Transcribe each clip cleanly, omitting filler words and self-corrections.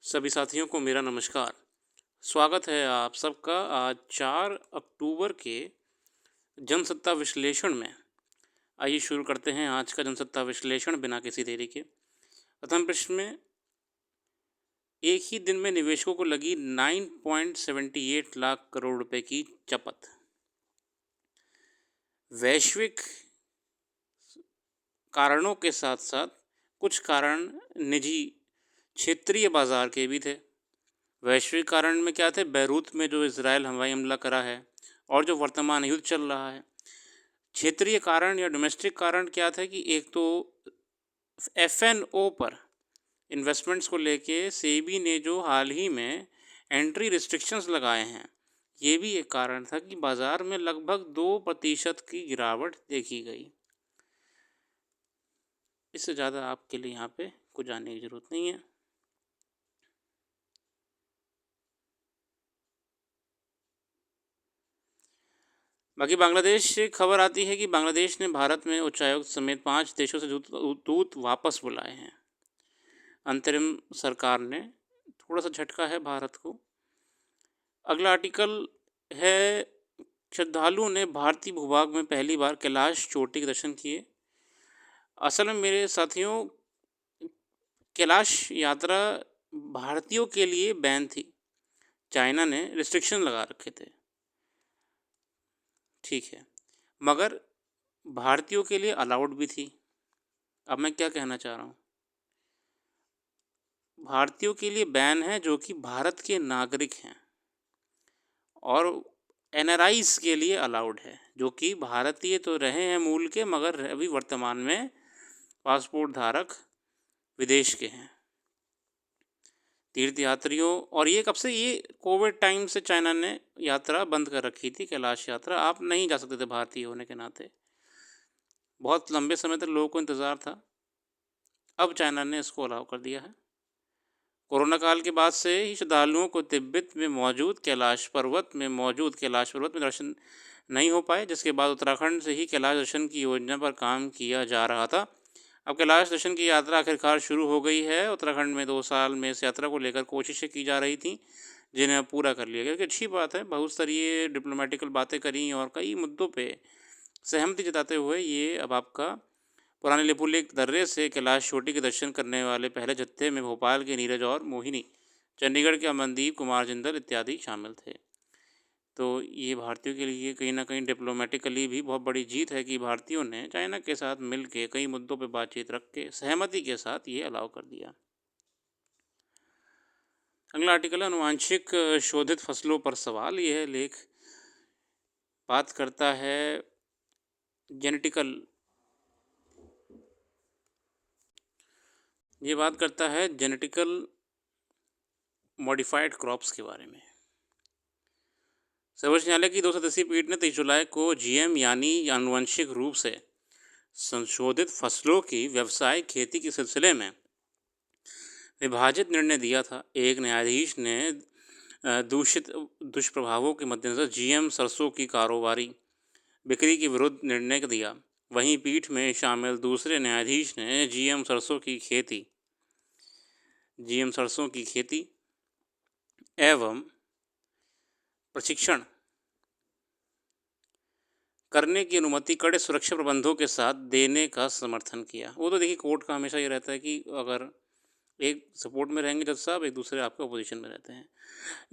सभी साथियों को मेरा नमस्कार। स्वागत है आप सबका आज 4 अक्टूबर के जनसत्ता विश्लेषण में। आइए शुरू करते हैं आज का जनसत्ता विश्लेषण बिना किसी देरी के। प्रथम प्रश्न में, एक ही दिन में निवेशकों को लगी 9.78 लाख करोड़ रुपए की चपत। वैश्विक कारणों के साथ साथ कुछ कारण निजी क्षेत्रीय बाजार के भी थे। वैश्विक कारण में क्या थे? बैरूत में जो इजराइल हवाई हमला करा है और जो वर्तमान युद्ध चल रहा है। क्षेत्रीय कारण या डोमेस्टिक कारण क्या थे कि एक तो एफएनओ पर इन्वेस्टमेंट्स को लेके सेबी ने जो हाल ही में एंट्री रिस्ट्रिक्शंस लगाए हैं, ये भी एक कारण था कि बाजार में लगभग 2% की गिरावट देखी गई। इससे ज़्यादा आपके लिए यहाँ पे कुछ जानने की ज़रूरत नहीं है। बाकी बांग्लादेश से खबर आती है कि बांग्लादेश ने भारत में उच्चायुक्त समेत 5 देशों से दूत वापस बुलाए हैं। अंतरिम सरकार ने थोड़ा सा झटका है भारत को। अगला आर्टिकल है, श्रद्धालुओं ने भारतीय भूभाग में पहली बार कैलाश चोटी के दर्शन किए। असल में मेरे साथियों, कैलाश यात्रा भारतीयों के लिए बैन थी। चाइना ने रिस्ट्रिक्शन लगा रखे थे, ठीक है, मगर भारतीयों के लिए अलाउड भी थी। अब मैं क्या कहना चाह रहा हूँ, भारतीयों के लिए बैन है जो कि भारत के नागरिक हैं, और एनआरआईज के लिए अलाउड है जो कि भारतीय तो रहे हैं मूल के, मगर अभी वर्तमान में पासपोर्ट धारक विदेश के हैं। तीर्थयात्रियों, और ये कब से, ये कोविड टाइम से चाइना ने यात्रा बंद कर रखी थी। कैलाश यात्रा आप नहीं जा सकते थे भारतीय होने के नाते। बहुत लंबे समय तक लोगों को इंतज़ार था, अब चाइना ने इसको अलाउ कर दिया है। कोरोना काल के बाद से ही श्रद्धालुओं को तिब्बत में मौजूद कैलाश पर्वत में दर्शन नहीं हो पाए, जिसके बाद उत्तराखंड से ही कैलाश दर्शन की योजना पर काम किया जा रहा था। अब कैलाश दर्शन की यात्रा आखिरकार शुरू हो गई है। उत्तराखंड में 2 साल में इस यात्रा को लेकर कोशिशें की जा रही थी, जिन्हें अब पूरा कर लिया गया। कि अच्छी बात है, बहुत स्तरीय डिप्लोमेटिकल बातें करी और कई मुद्दों पे सहमति जताते हुए ये अब आपका पुराने लिपुलेख दर्रे से कैलाश चोटी के दर्शन करने वाले पहले जत्थे में भोपाल के नीरज और मोहिनी, चंडीगढ़ के अमनदीप कुमार जिंदल इत्यादि शामिल थे। तो ये भारतीयों के लिए कहीं ना कहीं डिप्लोमेटिकली भी बहुत बड़ी जीत है कि भारतीयों ने चाइना के साथ मिल के कई मुद्दों पर बातचीत रख के सहमति के साथ ये अलाउ कर दिया। अगला आर्टिकल है, अनुवांशिक शोधित फसलों पर सवाल। यह लेख बात करता है जेनेटिकल मॉडिफाइड क्रॉप्स के बारे में। सर्वोच्च न्यायालय की 2 सदस्यीय पीठ ने 23 जुलाई को जीएम यानी आनुवंशिक रूप से संशोधित फसलों की व्यावसायिक खेती के सिलसिले में विभाजित निर्णय दिया था। एक न्यायाधीश ने दूषित दुष्प्रभावों के मद्देनज़र जीएम सरसों की कारोबारी बिक्री के विरुद्ध निर्णय दिया। वहीं पीठ में शामिल दूसरे न्यायाधीश ने जीएम सरसों की खेती एवं प्रशिक्षण करने की अनुमति कड़े सुरक्षा प्रबंधों के साथ देने का समर्थन किया। वो तो देखिए, कोर्ट का हमेशा ये रहता है कि अगर एक सपोर्ट में रहेंगे जज साहब, एक दूसरे आपके अपोजिशन में रहते हैं।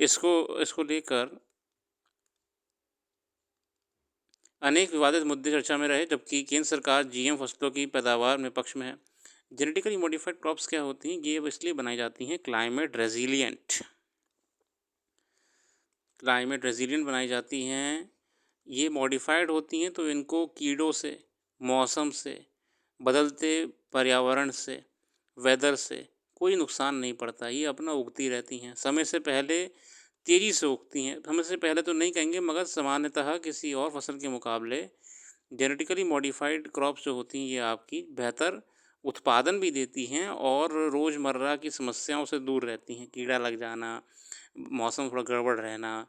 इसको लेकर अनेक विवादित मुद्दे चर्चा में रहे, जबकि केंद्र सरकार जीएम फसलों की पैदावार में पक्ष में है। जेनेटिकली मॉडिफाइड क्रॉप्स क्या होती हैं? ये इसलिए बनाई जाती हैं क्लाइमेट रेजिलिएंट बनाई जाती हैं। ये मॉडिफाइड होती हैं तो इनको कीड़ों से, मौसम से, बदलते पर्यावरण से, वेदर से कोई नुकसान नहीं पड़ता। ये अपना उगती रहती हैं, समय से पहले तेज़ी से उगती हैं। समय से पहले तो नहीं कहेंगे, मगर सामान्यतः किसी और फसल के मुकाबले जेनेटिकली मॉडिफाइड क्रॉप्स जो होती हैं ये आपकी बेहतर उत्पादन भी देती हैं और रोज़मर्रा की समस्याओं से दूर रहती हैं। कीड़ा लग जाना, मौसम थोड़ा गड़बड़ रहना,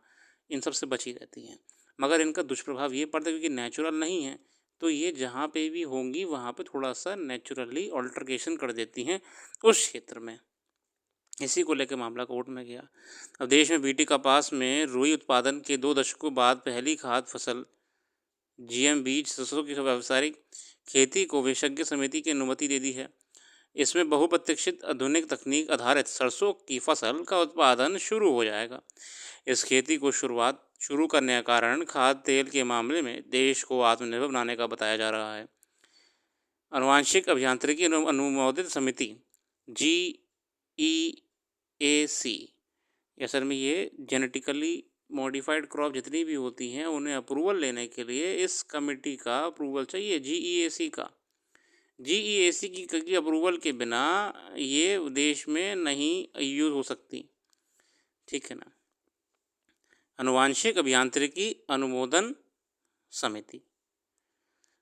इन सब से बची रहती हैं। मगर इनका दुष्प्रभाव ये पड़ता है क्योंकि नेचुरल नहीं है, तो ये जहाँ पे भी होंगी वहाँ पे थोड़ा सा नेचुरली ऑल्ट्रेशन कर देती हैं उस क्षेत्र में। इसी को लेकर मामला कोर्ट में गया। अब देश में बीटी कपास में रुई उत्पादन के 2 दशकों बाद पहली खाद फसल जीएम बीज सरसों की व्यावसायिक खेती को विशेषज्ञ समिति की अनुमति दे दी है। इसमें बहुप्रतीक्षित आधुनिक तकनीक आधारित सरसों की फसल का उत्पादन शुरू हो जाएगा। इस खेती को शुरू करने का कारण खाद्य तेल के मामले में देश को आत्मनिर्भर बनाने का बताया जा रहा है। आनुवांशिक अभियांत्रिकी अनुमोदित समिति GEAC, असल में ये जेनेटिकली मॉडिफाइड क्रॉप जितनी भी होती हैं उन्हें अप्रूवल लेने के लिए इस कमेटी का अप्रूवल चाहिए। GEAC की अप्रूवल के बिना ये देश में नहीं यूज हो सकती, ठीक है ना। आनुवांशिक अभियांत्रिकी अनुमोदन समिति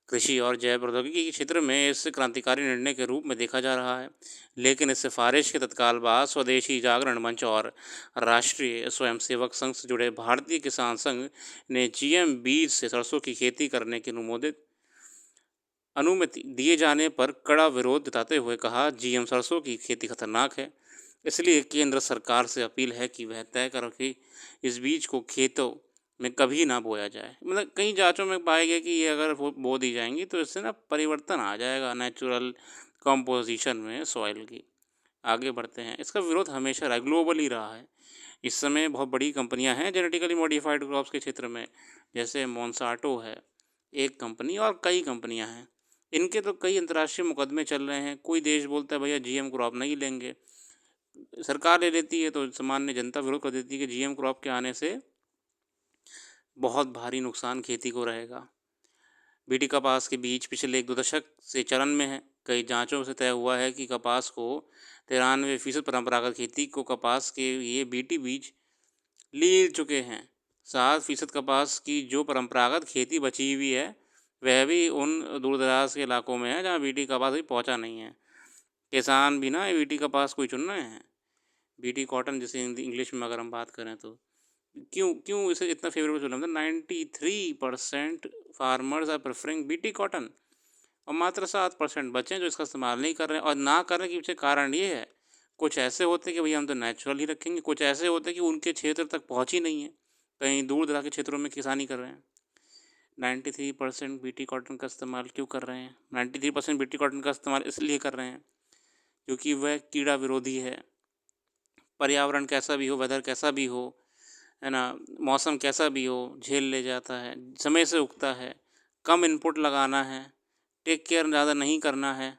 कृषि और जैव प्रौद्योगिकी के क्षेत्र में इस क्रांतिकारी निर्णय के रूप में देखा जा रहा है, लेकिन इस सिफारिश के तत्काल बाद स्वदेशी जागरण मंच और राष्ट्रीय स्वयंसेवक संघ से जुड़े भारतीय किसान संघ ने जीएम बीज से सरसों की खेती करने की अनुमति दिए जाने पर कड़ा विरोध जताते हुए कहा, जीएम सरसों की खेती खतरनाक है, इसलिए केंद्र सरकार से अपील है कि वह तय करो कि इस बीज को खेतों में कभी ना बोया जाए। मतलब कई जांचों में पाया गया कि ये अगर बो दी जाएंगी तो इससे ना परिवर्तन आ जाएगा नेचुरल कंपोजिशन में सॉइल की। आगे बढ़ते हैं। इसका विरोध हमेशा रहा, ग्लोबली रहा है। इस समय बहुत बड़ी कंपनियां हैं जेनेटिकली मॉडिफाइड क्रॉप्स के क्षेत्र में, जैसे मोन्साटो है एक कंपनी और कई कंपनियां हैं। इनके तो कई अंतर्राष्ट्रीय मुकदमे चल रहे हैं। कोई देश बोलता है भैया जीएम क्रॉप नहीं लेंगे, सरकार ले लेती है तो सामान्य जनता विरोध कर देती है कि जीएम क्रॉप के आने से बहुत भारी नुकसान खेती को रहेगा। बीटी कपास के बीज पिछले 1-2 दशक से चलन में है। कई जांचों से तय हुआ है कि कपास को 93% परंपरागत खेती को कपास के ये बीटी बीज ले चुके हैं। 7% कपास की जो परंपरागत खेती बची हुई है वह भी उन दूरदराज के इलाकों में है जहाँ बीटी कपास भी पहुँचा नहीं है। किसान भी ना बीटी कपास को ही चुन रहे हैं। बीटी कॉटन जैसे इंग्लिश में अगर हम बात करें तो क्यों इसे इतना फेवरेबल चुना था। 93% farmers are preferring BT cotton और मात्र 7% बचे हैं जो इसका इस्तेमाल नहीं कर रहे हैं। और ना करने के पीछे कारण ये है, कुछ ऐसे होते कि भैया हम तो नेचुरल ही रखेंगे, कुछ ऐसे होते कि उनके क्षेत्र तक पहुँच ही नहीं है, कहीं दूर दराज के क्षेत्रों में किसानी कर रहे हैं। 93% बीटी कॉटन का इस्तेमाल क्यों कर रहे हैं? 93% बीटी कॉटन का इस्तेमाल इसलिए कर रहे हैं क्योंकि वह कीड़ा विरोधी है। पर्यावरण कैसा भी हो, वेदर कैसा भी हो, है ना, मौसम कैसा भी हो, झेल ले जाता है, समय से उगता है, कम इनपुट लगाना है, टेक केयर ज़्यादा नहीं करना है।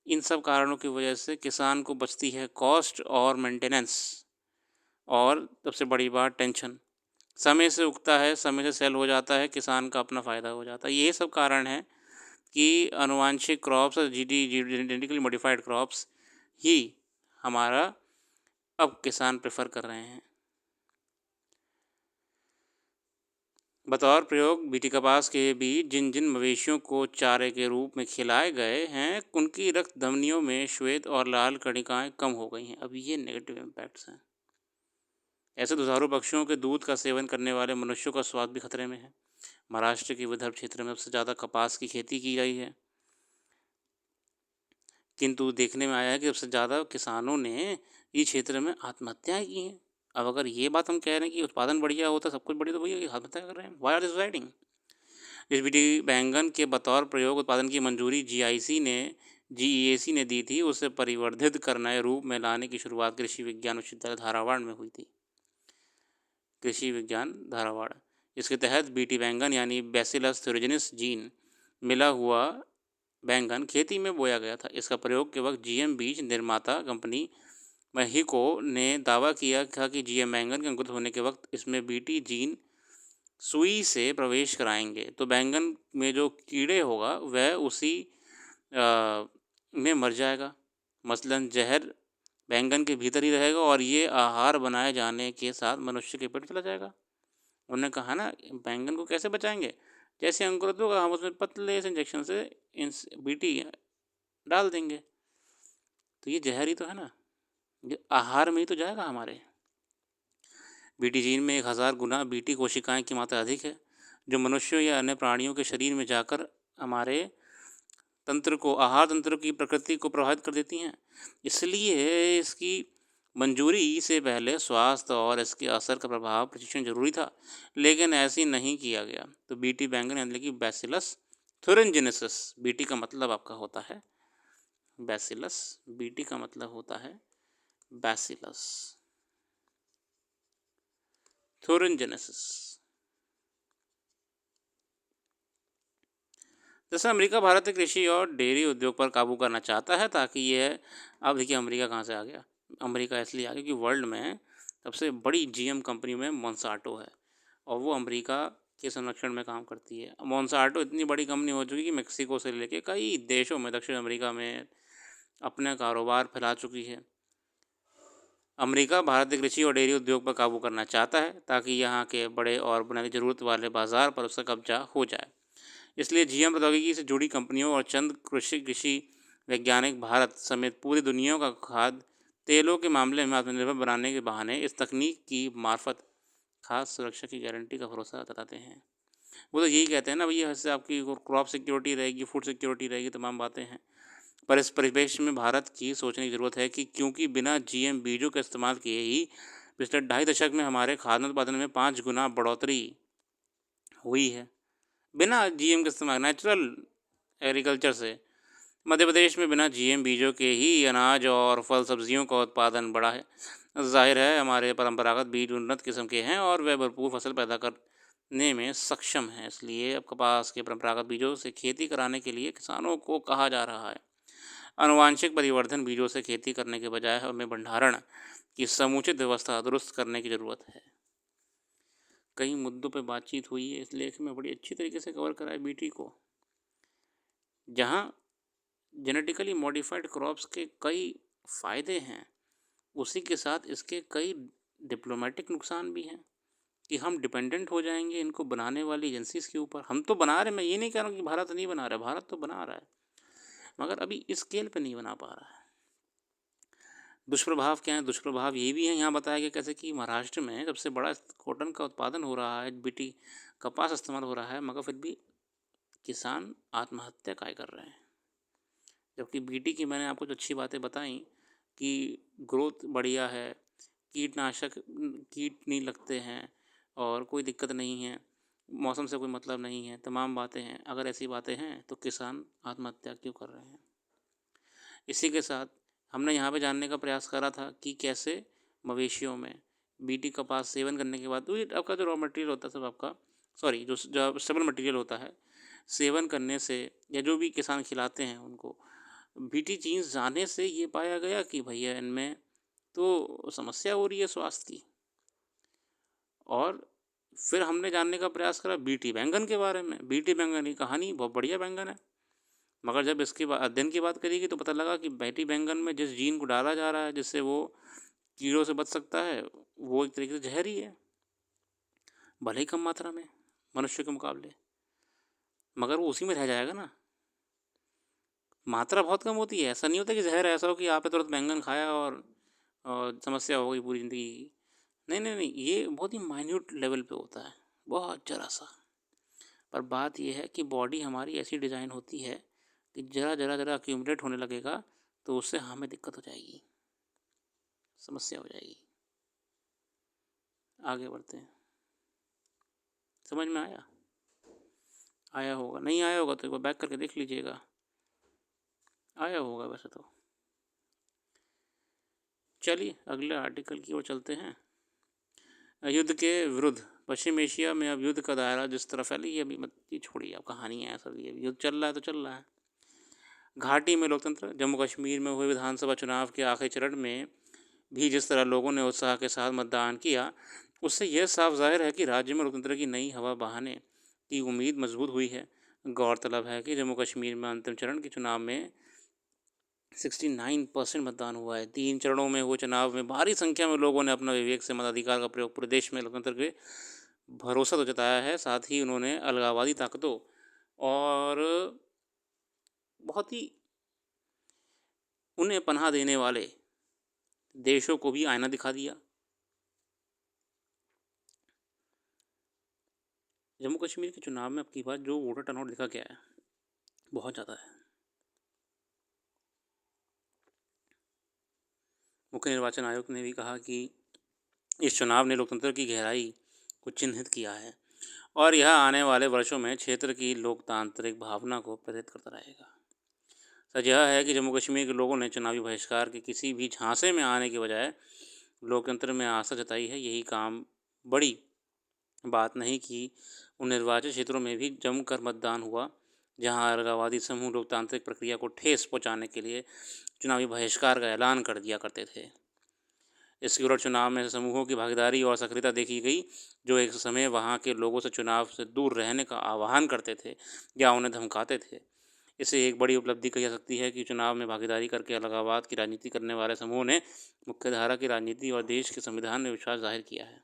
इन सब कारणों की वजह से किसान को बचती है कॉस्ट और मेंटेनेंस, और सबसे बड़ी बात टेंशन। समय से उगता है, समय से सेल हो जाता है, किसान का अपना फ़ायदा हो जाता है। ये सब कारण है कि आनुवांशिक क्रॉप्स और जेनेटिकली मॉडिफाइड क्रॉप्स ही हमारा अब किसान प्रेफर कर रहे हैं। बतौर प्रयोग बीटी कपास के बीज जिन जिन मवेशियों को चारे के रूप में खिलाए गए हैं उनकी रक्त धमनियों में श्वेत और लाल कणिकाएं कम हो गई हैं। अब ये नेगेटिव इम्पैक्ट्स हैं। ऐसे दुधारू पक्षियों के दूध का सेवन करने वाले मनुष्यों का स्वास्थ्य भी खतरे में है। महाराष्ट्र के विदर्भ क्षेत्र में सबसे ज़्यादा कपास की खेती की गई है, किंतु देखने में आया है कि सबसे ज़्यादा किसानों ने इस क्षेत्र में आत्महत्याएं की हैं। अब अगर ये बात हम कह रहे हैं कि उत्पादन बढ़िया होता, सब कुछ बढ़िया, तो भैया आत्महत्या कर रहे हैं। Why are suiciding? इस बीटी बैंगन के बतौर प्रयोग उत्पादन की मंजूरी GEAC ने दी थी। उसे परिवर्धित करना रूप में लाने की शुरुआत कृषि विज्ञान विश्वविद्यालय धारावाड़ में हुई थी। कृषि विज्ञान धारावाड़, इसके तहत बीटी बैंगन यानी बैसिलस थ्यूरिजिनस जीन मिला हुआ बैंगन खेती में बोया गया था। इसका प्रयोग के वक्त जीएम बीज निर्माता कंपनी मेहिको ने दावा किया था कि जीएम बैंगन के अंकुरित होने के वक्त इसमें बीटी जीन सुई से प्रवेश कराएंगे तो बैंगन में जो कीड़े होगा वह उसी में मर जाएगा। मसलन जहर बैंगन के भीतर ही रहेगा और ये आहार बनाए जाने के साथ मनुष्य के पेट चला जाएगा। उन्होंने कहा ना, बैंगन को कैसे बचाएंगे? जैसे अंकुरित होगा हम उसमें पतले से इंजेक्शन से बीटी डाल देंगे, तो ये जहर ही तो है ना, ये आहार में ही तो जाएगा हमारे। बीटी जीन में 1000 गुना बीटी कोशिकाएं की मात्रा अधिक है, जो मनुष्यों या अन्य प्राणियों के शरीर में जाकर हमारे तंत्र को, आहार तंत्र की प्रकृति को प्रभावित कर देती हैं। इसलिए इसकी मंजूरी से पहले स्वास्थ्य और इसके असर का प्रभाव प्रशिक्षण जरूरी था, लेकिन ऐसी नहीं किया गया। तो बीटी बैंगन यानी कि बैसिलस थुरिनजेनेसिस, बीटी का मतलब आपका होता है बैसिलस, बीटी का मतलब होता है बैसिलस थुरिनजेनेसिस। जैसे अमेरिका भारत के कृषि और डेयरी उद्योग पर काबू करना चाहता है, ताकि यह, अब देखिए अमेरिका कहाँ से आ गया, अमेरिका इसलिए आ गया कि वर्ल्ड में सबसे बड़ी जीएम कंपनी में मोंसाटो है और वो अमेरिका के संरक्षण में काम करती है। मोंसाटो इतनी बड़ी कंपनी हो चुकी कि मेक्सिको से लेके कई देशों में, दक्षिण अमेरिका में अपना कारोबार फैला चुकी है। अमेरिका भारतीय कृषि और डेयरी उद्योग पर काबू करना चाहता है, ताकि यहाँ के बड़े और बुनियादी ज़रूरत वाले बाजार पर उसका कब्जा हो जाए। इसलिए जीएम प्रौद्योगिकी से जुड़ी कंपनियों और चंद कृषि वैज्ञानिक भारत समेत पूरी दुनिया का खाद्य तेलों के मामले में आत्मनिर्भर बनाने के बहाने इस तकनीक की मार्फत खाद्य सुरक्षा की गारंटी का भरोसा जताते हैं। वो तो यही कहते हैं ना भैया, इससे आपकी क्रॉप सिक्योरिटी रहेगी, फूड सिक्योरिटी रहेगी, तमाम बातें हैं। पर इस परिवेश में भारत की सोचने की ज़रूरत है कि क्योंकि बिना जीएम बीजों का इस्तेमाल किए ही पिछले 2.5 दशक में हमारे खाद्य उत्पादन में 5 गुना बढ़ोतरी हुई है। बिना जीएम के इस्तेमाल, नेचुरल एग्रीकल्चर से मध्य प्रदेश में बिना जीएम बीजों के ही अनाज और फल सब्जियों का उत्पादन बढ़ा है। जाहिर है हमारे परंपरागत बीज उन्नत किस्म के हैं और वे भरपूर फसल पैदा करने में सक्षम हैं। इसलिए अब कपास के परंपरागत बीजों से खेती कराने के लिए किसानों को कहा जा रहा है। आनुवांशिक परिवर्धन बीजों से खेती करने के बजाय हमें भंडारण की समुचित व्यवस्था दुरुस्त करने की ज़रूरत है। कई मुद्दों पर बातचीत हुई है इस लेख में, बड़ी अच्छी तरीके से कवर करा है बीटी को। जहाँ जेनेटिकली मॉडिफाइड क्रॉप्स के कई फ़ायदे हैं, उसी के साथ इसके कई डिप्लोमेटिक नुकसान भी हैं कि हम डिपेंडेंट हो जाएंगे इनको बनाने वाली एजेंसीज़ के ऊपर। हम तो बना रहे, मैं ये नहीं कह रहा हूँ कि भारत नहीं बना रहा है, भारत तो बना रहा है, मगर अभी इस स्केल पे नहीं बना पा रहा है। दुष्प्रभाव क्या है? दुष्प्रभाव ये भी है, यहाँ बताया गया कैसे कि महाराष्ट्र में सबसे बड़ा कॉटन का उत्पादन हो रहा है, बीटी कपास इस्तेमाल हो रहा है, मगर फिर भी किसान आत्महत्या काय कर रहे हैं। जबकि बीटी की मैंने आपको जो अच्छी बातें बताई कि ग्रोथ बढ़िया है, कीटनाशक कीट नहीं लगते हैं और कोई दिक्कत नहीं है, मौसम से कोई मतलब नहीं है, तमाम बातें हैं। अगर ऐसी बातें हैं तो किसान आत्महत्या क्यों कर रहे हैं? इसी के साथ हमने यहाँ पे जानने का प्रयास करा था कि कैसे मवेशियों में बीटी कपास सेवन करने के बाद, तो ये आपका जो रॉ मटेरियल होता है सब आपका, सॉरी जो स्टेबल मटेरियल होता है, सेवन करने से या जो भी किसान खिलाते हैं उनको बीटी जीन्स जाने से ये पाया गया कि भैया इनमें तो समस्या हो रही है स्वास्थ्य की। और फिर हमने जानने का प्रयास करा बीटी बैंगन के बारे में। बीटी बैंगन की कहानी बहुत बढ़िया बैंगन है, मगर जब इसके अध्ययन की बात करेगी तो पता लगा कि बीटी बैंगन में जिस जीन को डाला जा रहा है जिससे वो कीड़ों से बच सकता है, वो एक तरीके से जहरी है, भले ही कम मात्रा में मनुष्य के मुकाबले, मगर वो उसी में रह जाएगा ना। मात्रा बहुत कम होती है, ऐसा नहीं होता कि जहर ऐसा हो कि आपने तुरंत बैंगन खाया और समस्या हो गई पूरी ज़िंदगी की। नहीं नहीं नहीं, ये बहुत ही माइन्यूट लेवल पे होता है, बहुत ज़रा सा। पर बात यह है कि बॉडी हमारी ऐसी डिज़ाइन होती है कि ज़रा ज़रा ज़रा अक्यूमुलेट होने लगेगा तो उससे हमें दिक्कत हो जाएगी, समस्या हो जाएगी। आगे बढ़ते हैं। समझ में आया? आया होगा, नहीं आया होगा तो एक बार बैक करके देख लीजिएगा, आया होगा वैसे तो। चलिए अगले आर्टिकल की ओर चलते हैं। युद्ध के विरुद्ध पश्चिम एशिया में अब युद्ध का दायरा जिस तरह फैली है, अभी मत ये छोड़िए, अब कहानी है सब, ये युद्ध चल रहा है तो चल रहा है। घाटी में लोकतंत्र, जम्मू कश्मीर में हुए विधानसभा चुनाव के आखिरी चरण में भी जिस तरह लोगों ने उत्साह के साथ मतदान किया, उससे यह साफ जाहिर है कि राज्य में लोकतंत्र की नई हवा बहाने की उम्मीद मजबूत हुई है। गौरतलब है कि जम्मू कश्मीर में अंतिम चरण के चुनाव में 69% मतदान हुआ है। 3 चरणों में हुए चुनाव में भारी संख्या में लोगों ने अपना विवेक से मताधिकार का प्रयोग पूरे देश में लोकतंत्र के भरोसा तो जताया है, साथ ही उन्होंने अलगाववादी ताकतों और बहुत ही उन्हें पनाह देने वाले देशों को भी आईना दिखा दिया। जम्मू कश्मीर के चुनाव में अब की बार जो वोटर टर्नआउट दिखा गया है बहुत ज़्यादा है। मुख्य निर्वाचन आयुक्त ने भी कहा कि इस चुनाव ने लोकतंत्र की गहराई को चिन्हित किया है और यह आने वाले वर्षों में क्षेत्र की लोकतांत्रिक भावना को प्रेरित करता रहेगा। सच यह है कि जम्मू कश्मीर के लोगों ने चुनावी बहिष्कार के किसी भी झांसे में आने के बजाय लोकतंत्र में आस्था जताई है। यही काम बड़ी बात नहीं कि उन निर्वाचित क्षेत्रों में भी जमकर मतदान हुआ, जहां अलगाववादी समूह लोकतांत्रिक प्रक्रिया को ठेस पहुंचाने के लिए चुनावी बहिष्कार का ऐलान कर दिया करते थे। इसके उलट चुनाव में समूहों की भागीदारी और सक्रियता देखी गई, जो एक समय वहां के लोगों से चुनाव से दूर रहने का आह्वान करते थे या उन्हें धमकाते थे। इसे एक बड़ी उपलब्धि कही जा सकती है कि चुनाव में भागीदारी करके अलगाववाद की राजनीति करने वाले समूह ने मुख्यधारा की राजनीति और देश के संविधान में विश्वास जाहिर किया है।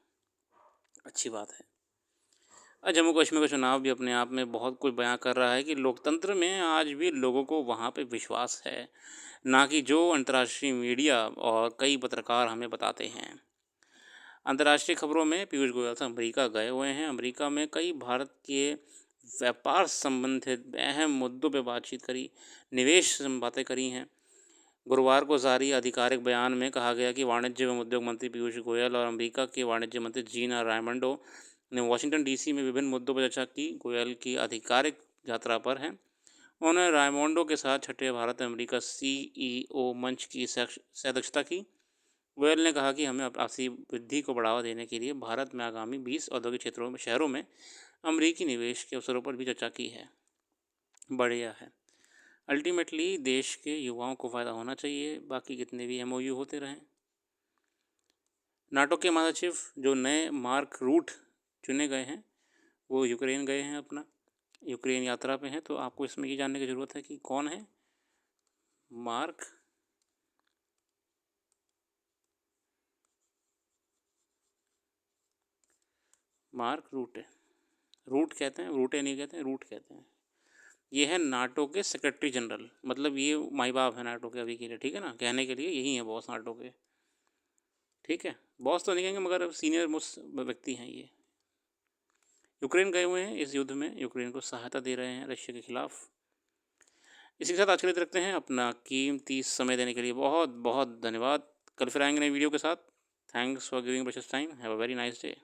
अच्छी बात है। जम्मू कश्मीर का चुनाव भी अपने आप में बहुत कुछ बयां कर रहा है कि लोकतंत्र में आज भी लोगों को वहाँ पे विश्वास है, ना कि जो अंतर्राष्ट्रीय मीडिया और कई पत्रकार हमें बताते हैं। अंतर्राष्ट्रीय खबरों में पीयूष गोयल अमेरिका गए हुए हैं। अमेरिका में कई भारत के व्यापार संबंधित अहम मुद्दों पर बातचीत करी, निवेश से बातें करी हैं। गुरुवार को जारी आधिकारिक बयान में कहा गया कि वाणिज्य एवं उद्योग मंत्री पीयूष गोयल और अमेरिका के वाणिज्य मंत्री जीना रायमंडो ने वाशिंगटन डीसी में विभिन्न मुद्दों पर चर्चा की। गोयल की आधिकारिक यात्रा पर हैं। उन्होंने रायमंडो के साथ छठे भारत अमेरिका CEO मंच की अध्यक्षता की। गोयल ने कहा कि हमें आपसी वृद्धि को बढ़ावा देने के लिए भारत में आगामी 20 औद्योगिक शहरों में अमेरिकी निवेश के अवसरों पर भी चर्चा की है। बढ़िया है। अल्टीमेटली देश के युवाओं को फ़ायदा होना चाहिए, बाकी कितने भी MOU होते रहें। नाटो के महासचिव जो नए मार्क रूट चुने गए हैं, वो यूक्रेन गए हैं, अपना यूक्रेन यात्रा पे हैं। तो आपको इसमें ये जानने की ज़रूरत है कि कौन है मार्क रूटे। रूट कहते हैं, रूटे नहीं कहते हैं, रूट कहते हैं। ये है नाटो के सेक्रेटरी जनरल, मतलब ये माई बाप है नाटो के अभी के लिए, ठीक है ना, कहने के लिए यही है बॉस नाटो के, ठीक है। बॉस तो नहीं कहेंगे मगर सीनियर मोस्ट व्यक्ति हैं ये। यूक्रेन गए हुए हैं, इस युद्ध में यूक्रेन को सहायता दे रहे हैं रशिया के खिलाफ। इसी के साथ आज के लिए रखते हैं। अपना कीमती समय देने के लिए बहुत बहुत धन्यवाद। कल फिर आएंगे नई वीडियो के साथ। Thanks for giving precious time. Have a very nice day.